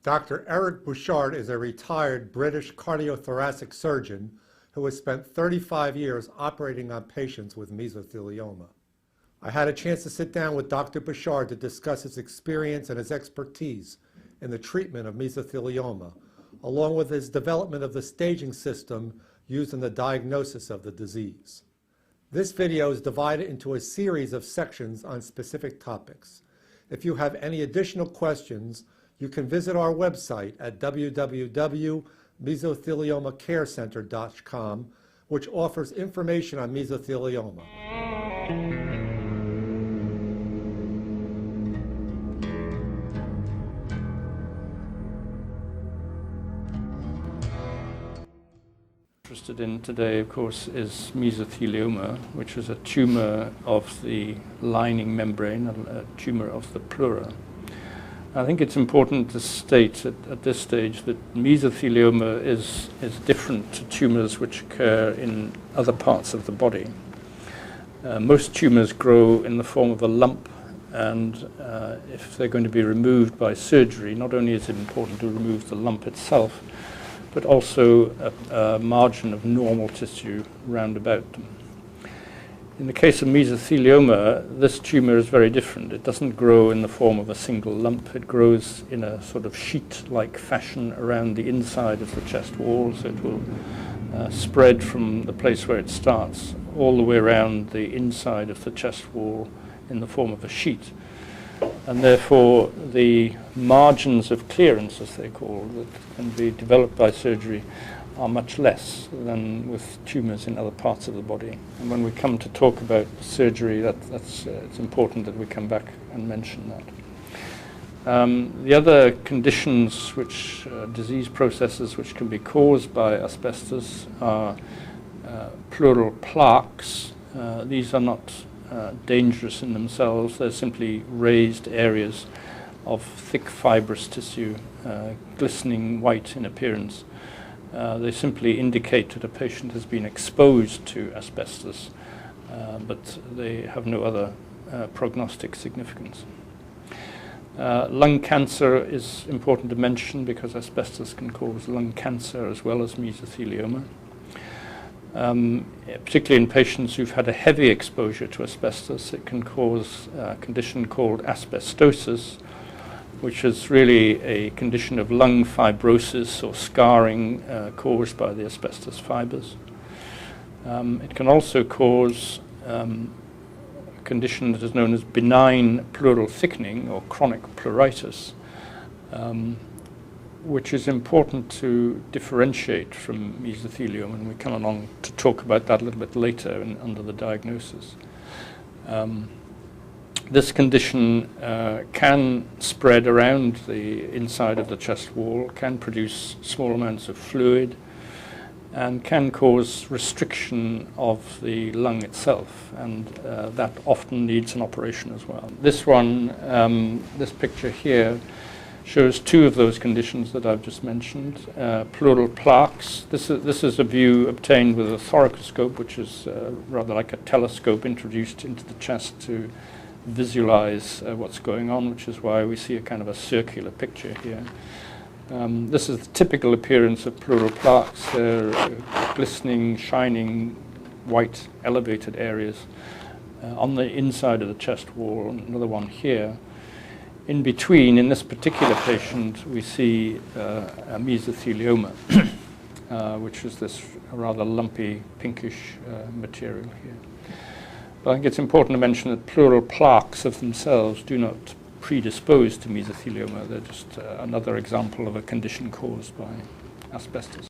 Dr. Eric Bouchard is a retired British cardiothoracic surgeon who has spent 35 years operating on patients with mesothelioma. I had a chance to sit down with Dr. Bouchard to discuss his experience and his expertise in the treatment of mesothelioma, along with his development of the staging system used in the diagnosis of the disease. This video is divided into a series of sections on specific topics. If you have any additional questions, you can visit our website at www.mesotheliomacarecenter.com, which offers information on mesothelioma. Interested in today, of course, is mesothelioma, which is a tumor of the lining membrane, a tumor of the pleura. I think it's important to state at this stage that mesothelioma is different to tumors which occur in other parts of the body. Most tumors grow in the form of a lump, and if they're going to be removed by surgery, not only is it important to remove the lump itself, but also a margin of normal tissue round about them. In the case of mesothelioma, this tumor is very different. It doesn't grow in the form of a single lump. It grows in a sort of sheet-like fashion around the inside of the chest wall, so it will spread from the place where it starts all the way around the inside of the chest wall in the form of a sheet. And therefore the margins of clearance, as they call, that can be developed by surgery are much less than with tumors in other parts of the body. And when we come to talk about surgery, it's important that we come back and mention that. The other conditions, disease processes which can be caused by asbestos are pleural plaques. These are not dangerous in themselves. They're simply raised areas of thick fibrous tissue, glistening white in appearance. They simply indicate that a patient has been exposed to asbestos, but they have no other prognostic significance. Lung cancer is important to mention because asbestos can cause lung cancer as well as mesothelioma. Particularly in patients who've had a heavy exposure to asbestos, it can cause a condition called asbestosis, which is really a condition of lung fibrosis or scarring caused by the asbestos fibers. It can also cause a condition that is known as benign pleural thickening or chronic pleuritis, which is important to differentiate from mesothelioma, and we come along to talk about that a little bit later under the diagnosis. This condition can spread around the inside of the chest wall, can produce small amounts of fluid, and can cause restriction of the lung itself, and that often needs an operation as well. This picture here shows two of those conditions that I've just mentioned. Pleural plaques. This is a view obtained with a thoracoscope, which is rather like a telescope introduced into the chest to visualize what's going on, which is why we see a kind of a circular picture here. This is the typical appearance of pleural plaques. They're glistening, shining, white, elevated areas on the inside of the chest wall. Another one here. In between, in this particular patient, we see a mesothelioma, which is this rather lumpy, pinkish material here. But I think it's important to mention that pleural plaques of themselves do not predispose to mesothelioma. They're just another example of a condition caused by asbestos.